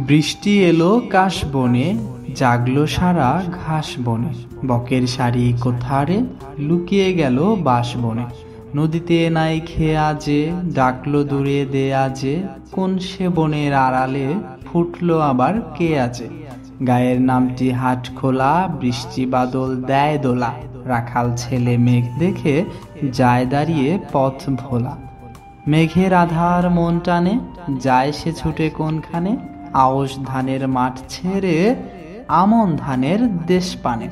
বৃষ্টি এলো কাশ বনে, জাগলো সারা ঘাস বনে। বকের শাড়ি কোথারে, লুকিয়ে গেল বাঁশ বনে। নদীতে নাই খেয়ে আজে, ডাকলো দূরে দে আজে। কোন সে বনের আড়ালে, ফুটলো আবার কে আছে। গায়ের নামটি হাট খোলা, বৃষ্টি বাদল দেয় দোলা। রাখাল ছেলে মেঘ দেখে, যায় দাঁড়িয়ে পথ ভোলা। মেঘের আধার মন টানে, যায় সে ছুটে কোনখানে। আউশ ধানের মাঠ ছেড়ে, আমন ধানের দেশ পানে।